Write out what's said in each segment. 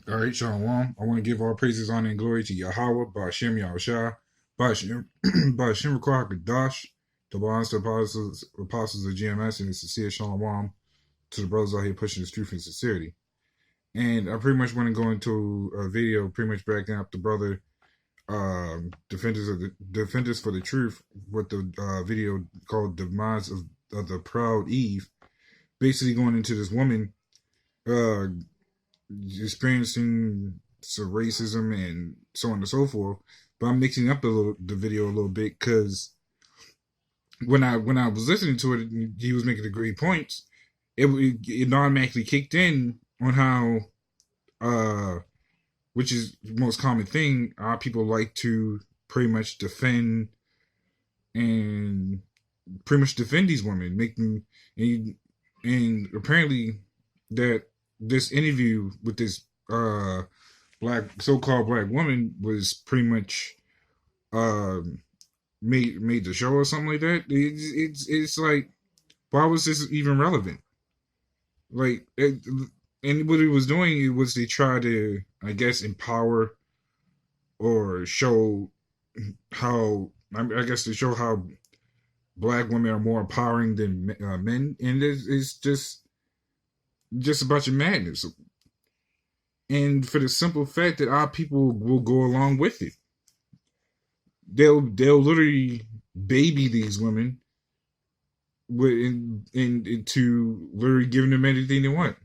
All right, Shalom. I want to give all praises, honor, and glory to Yahweh, Ba'ashem Yahushua, Ba'ashem Ruach HaKodesh, the bonds to apostles of GMS, and the sincere Shalom to the brothers out here pushing this truth and sincerity. And I pretty much want to go into a video pretty much backing up the brother defenders for the truth with the video called Demise of the Proud Eve, basically going into this woman uh experiencing some racism and so on and so forth. But I'm mixing up the video a little bit because when I was listening to it, he was making the great points. It automatically kicked in on how which is the most common thing. Our people like to pretty much defend these women, make them and apparently that this interview with this so-called black woman was pretty much made the show or something like that. It's like, why was this even relevant? And what it was doing, it was they try to, I guess, empower or show how, I guess, to show how black women are more empowering than men, and it's just a bunch of madness. And for the simple fact that our people will go along with it, they'll literally baby these women into literally giving them anything they want,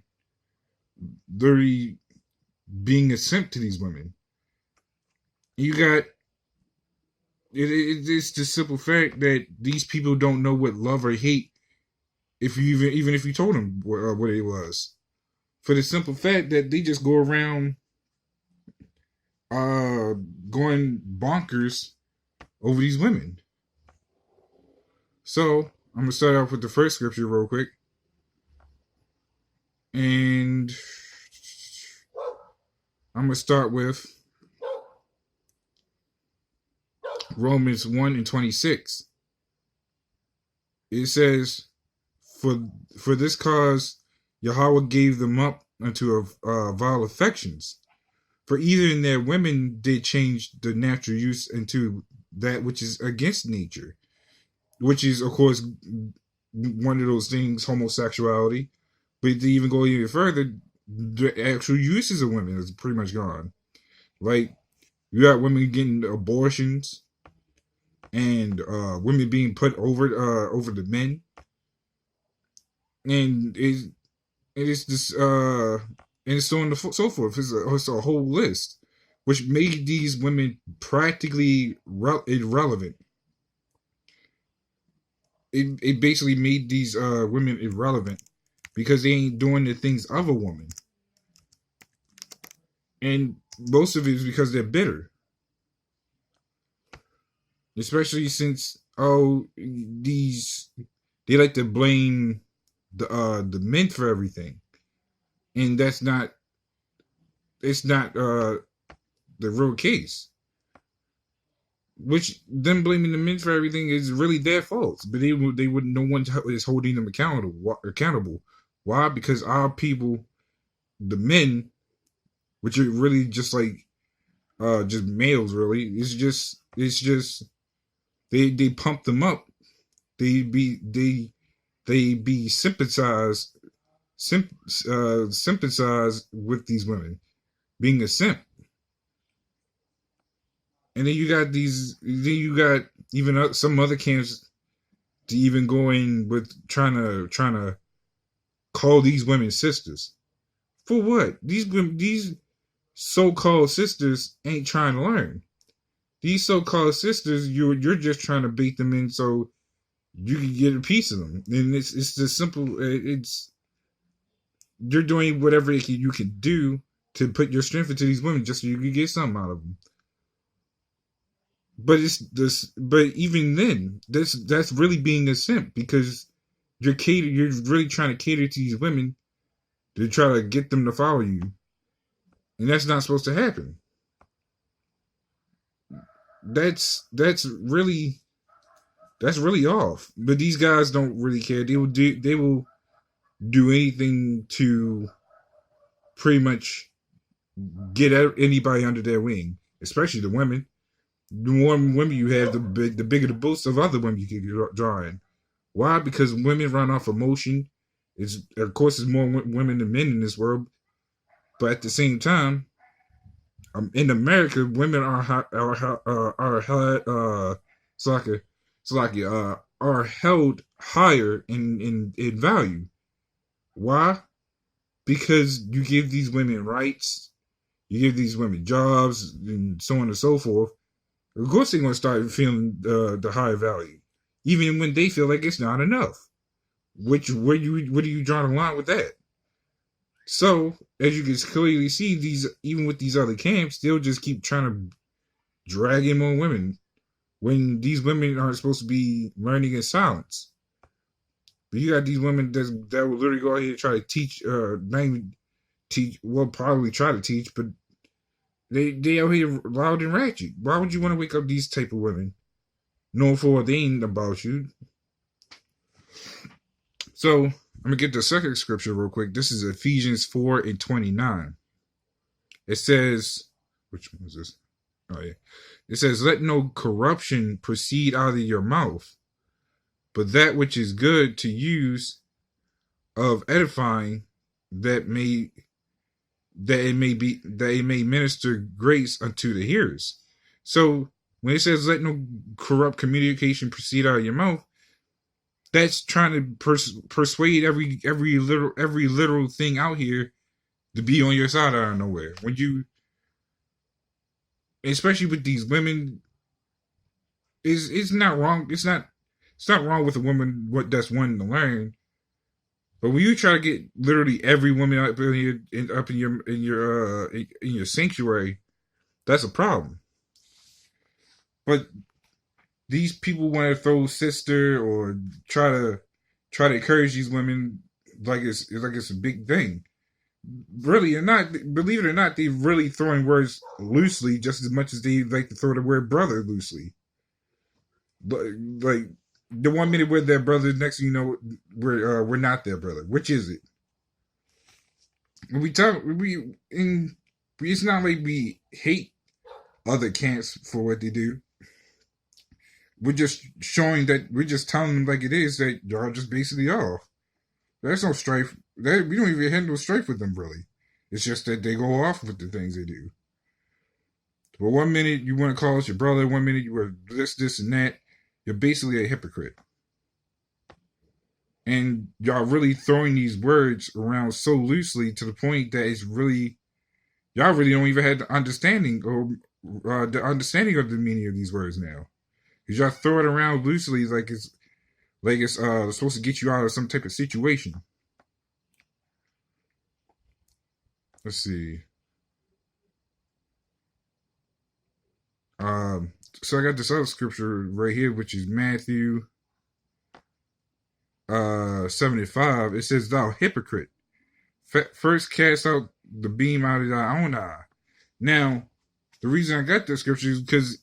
literally being a simp to these women. You got it's the simple fact that these people don't know what love or hate. If you even if you told them what it was, for the simple fact that they just go around going bonkers over these women. So I'm gonna start off with the first scripture real quick, and I'm gonna start with Romans 1:26. It says, For this cause Yahweh gave them up unto vile affections. For either in their women did change the natural use into that which is against nature, which is, of course, one of those things, homosexuality. But to even go even further, the actual uses of women is pretty much gone. Like, you got women getting abortions, and women being put over the men, and it's this and it's so on and so forth. It's a whole list, which made these women practically irrelevant. It basically made these women irrelevant because they ain't doing the things of a woman, and most of it is because they're bitter. Especially since they like to blame the men for everything, and it's not the real case. Which them blaming the men for everything is really their fault, but they would no one is holding them accountable. Why? Because our people, the men, which are really just like just males, really, it's just. They pump them up. They be sympathize with these women, being a simp. And then you got even some other camps to even go in with trying to call these women sisters. For what? These so-called sisters ain't trying to learn. These so-called sisters, you're just trying to bait them in so you can get a piece of them. And it's just simple. You're doing whatever you can do to put your strength into these women just so you can get something out of them. But But even then, that's really being a simp, because you're really trying to cater to these women to try to get them to follow you, and that's not supposed to happen. That's really off. But these guys don't really care. They will do anything to pretty much get anybody under their wing, especially the women. The more women you have, the bigger the boost of other women you can draw in. Why? Because women run off emotion. It's of course there's more women than men in this world, but at the same time, in America, women are held higher in value. Why? Because you give these women rights, you give these women jobs, and so on and so forth. Of course, they're going to start feeling the higher value, even when they feel like it's not enough. Where do you draw the line with that? So, as you can clearly see, even with these other camps, they'll just keep trying to drag in more women when these women aren't supposed to be learning in silence. But you got these women that will literally go out here and try to teach, not even teach, well, probably try to teach, but they out here loud and ratchet. Why would you want to wake up these type of women, knowing for what they ain't about you? So I'm gonna get the second scripture real quick. This is Ephesians 4:29. It says, which one is this? Oh yeah. It says, "Let no corruption proceed out of your mouth, but that which is good to use of edifying, that it may minister grace unto the hearers." So when it says let no corrupt communication proceed out of your mouth, that's trying to persuade every literal thing out here to be on your side out of nowhere. When you, especially with these women, it's not wrong. It's not wrong with a woman that's wanting to learn. But when you try to get literally every woman up in your sanctuary, that's a problem. But these people want to throw sister or try to encourage these women like it's a big thing. Really or not, believe it or not, they're really throwing words loosely just as much as they like to throw the word brother loosely. But like the 1 minute we're their brother, next thing you know, we're not their brother. Which is it? When it's not like we hate other camps for what they do. We're just showing that we're just telling them like it is that y'all just basically off. There's no strife. We don't even have no strife with them really. It's just that they go off with the things they do. But 1 minute you want to call us your brother, 1 minute you were this, and that. You're basically a hypocrite. And y'all really throwing these words around so loosely to the point that it's really, y'all really don't even have the understanding or the understanding of the meaning of these words now. Because y'all throw it around loosely like it's supposed to get you out of some type of situation. Let's see. So I got this other scripture right here, which is Matthew 75. It says, "Thou hypocrite, first cast out the beam out of thy own eye." Now, the reason I got this scripture is because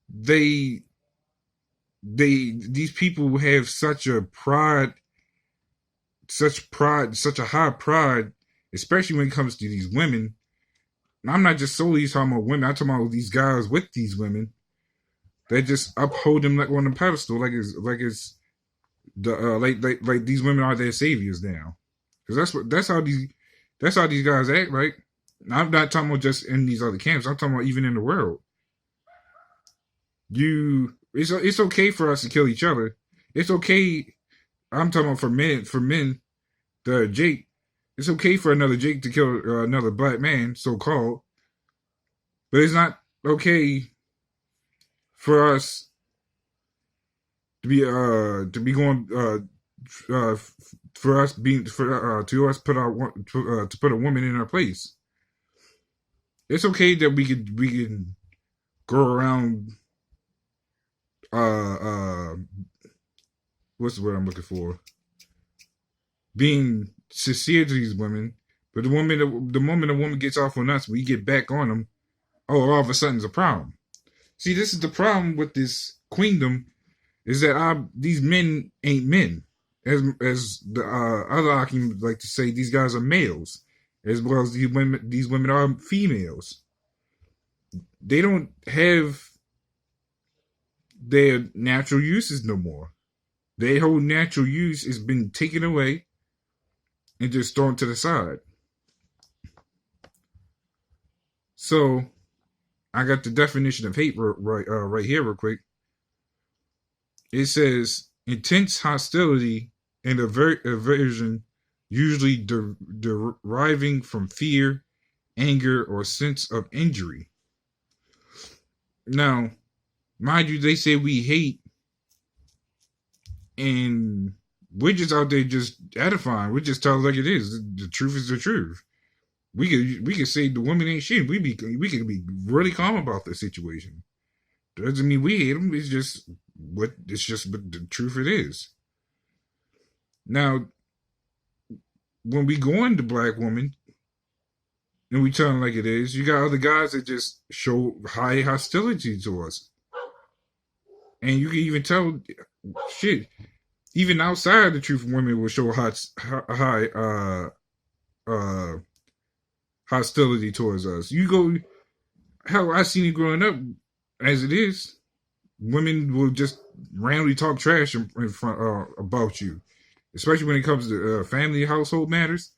these people have such a high pride, especially when it comes to these women. And I'm not just solely talking about women. I'm talking about these guys with these women. They just uphold them like on a pedestal, like these women are their saviors now. Because that's how these guys act. Like, I'm not talking about just in these other camps. I'm talking about even in the world. It's okay for us to kill each other. It's okay. I'm talking about for men, the Jake. It's okay for another Jake to kill another black man, so called. But it's not okay for us to be going for us being to us put to put a woman in her place. It's okay that we can go around what's the word I'm looking for? Being sincere to these women, but the moment a woman gets off on us, we get back on them. Oh, all of a sudden it's a problem. See, this is the problem with this queendom, is that these men ain't men, as the other Akim like to say. These guys are males, as well as these women. These women are females. They don't have their natural uses no more. Their whole natural use has been taken away and just thrown to the side. So I got the definition of hate right here real quick. It says intense hostility and aversion, usually deriving from fear, anger, or sense of injury. Now, mind you, they say we hate, and we're just out there just edifying. We just tell it like it is. The truth is the truth. We could say the woman ain't shit. We could be really calm about the situation. Doesn't mean we hate them. It's just what the truth it is. Now, when we go into black woman and we tell them like it is, you got other guys that just show high hostility to us, and you can even tell, shit, even outside the truth, women will show high hostility towards us. You go, hell, I seen it growing up as it is. Women will just randomly talk trash in front about you, especially when it comes to family household matters.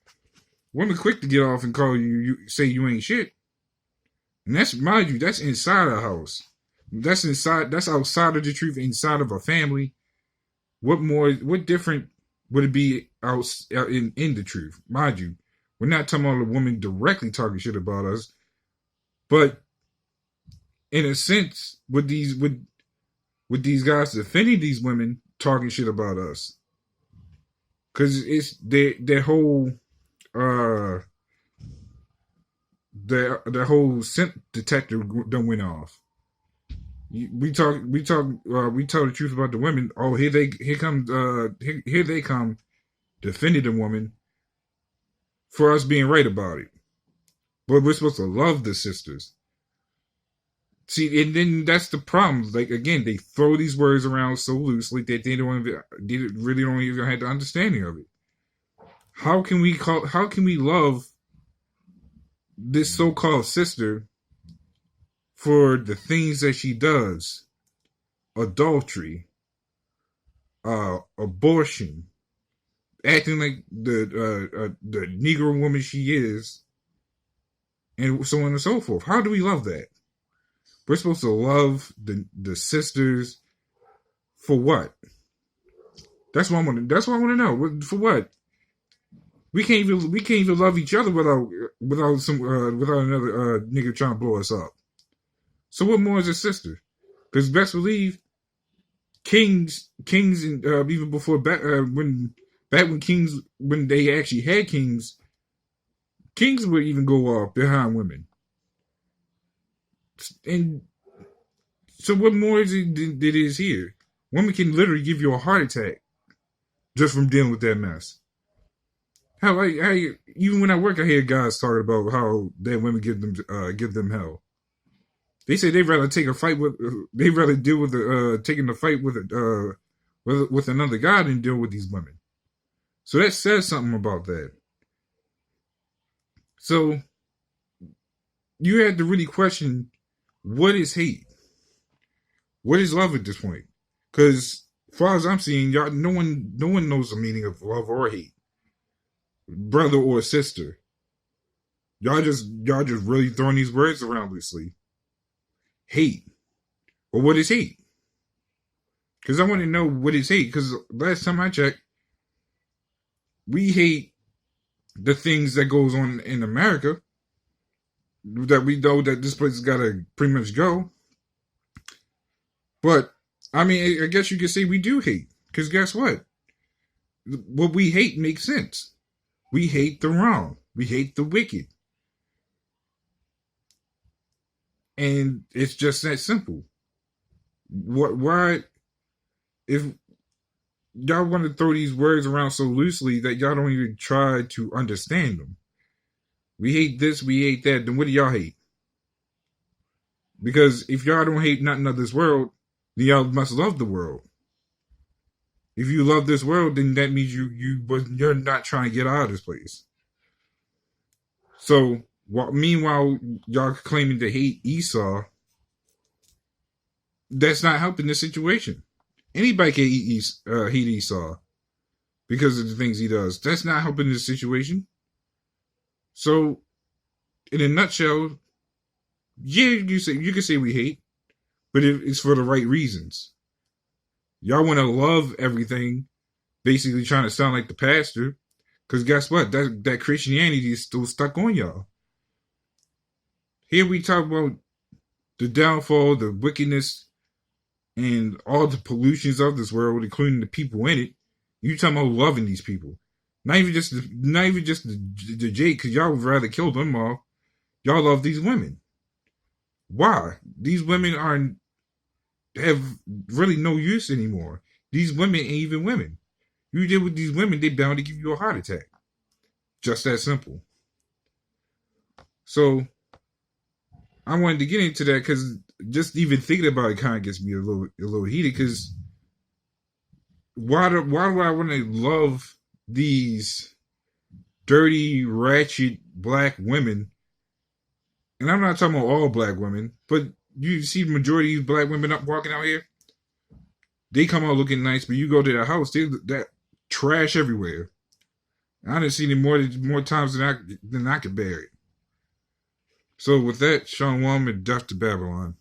Women quick to get off and call you say you ain't shit, and that's, mind you, that's inside a house. That's outside of the truth, inside of a family. What different would it be out in the truth? Mind you, we're not talking about a woman directly talking shit about us, but in a sense, with these guys defending these women talking shit about us, because it's their whole their whole scent detector done went off. We tell the truth about the women. Oh, here they come defending the woman for us being right about it. But we're supposed to love the sisters. See, and then that's the problem. Like, again, they throw these words around so loosely that they really don't even have the understanding of it. How can we love this so-called sister for the things that she does? Adultery, abortion, acting like the Negro woman she is, and so on and so forth. How do we love that? We're supposed to love the sisters for what? That's what I want to know. For what? We can't even love each other without another nigga trying to blow us up. So what more is a sister? Because best believe kings and even before when kings, when they actually had kings would even go off behind women. And so what more is it than it is here? Women can literally give you a heart attack just from dealing with that mess. How even when I work, I hear guys talking about how that women give them hell. They say they'd rather take a fight they'd rather deal with taking the fight with another guy than deal with these women. So that says something about that. So you had to really question, what is hate? What is love at this point? Because as far as I'm seeing, y'all, no one knows the meaning of love or hate, brother or sister. Y'all just really throwing these words around loosely. Hate. Well, what is hate? Because I want to know what is hate. Because last time I checked, we hate the things that goes on in America, that we know that this place has got to pretty much go. But, I mean, I guess you could say we do hate. Because guess what? What we hate makes sense. We hate the wrong. We hate the wicked. And it's just that simple. Why, if y'all want to throw these words around so loosely that y'all don't even try to understand them? We hate this, we hate that, then what do y'all hate? Because if y'all don't hate nothing of this world, then y'all must love the world. If you love this world, then that means you're not trying to get out of this place. So meanwhile, y'all claiming to hate Esau, that's not helping the situation. Anybody can hate Esau because of the things he does. That's not helping the situation. So, in a nutshell, yeah, you can say we hate, but it's for the right reasons. Y'all want to love everything, basically trying to sound like the pastor, because guess what? That Christianity is still stuck on y'all. Here we talk about the downfall, the wickedness, and all the pollutions of this world, including the people in it. You talking about loving these people, not even just the Jake, because y'all would rather kill them all. Y'all love these women. Why? These women have really no use anymore. These women ain't even women. You deal with these women, they bound to give you a heart attack. Just that simple. So I wanted to get into that because just even thinking about it kind of gets me a little heated. Because why do I want to love these dirty, ratchet black women? And I'm not talking about all black women, but you see the majority of these black women up walking out here. They come out looking nice, but you go to their house, they that trash everywhere. I done seen it more times than I could bear it. So with that, Sean Wallman, Death to Babylon.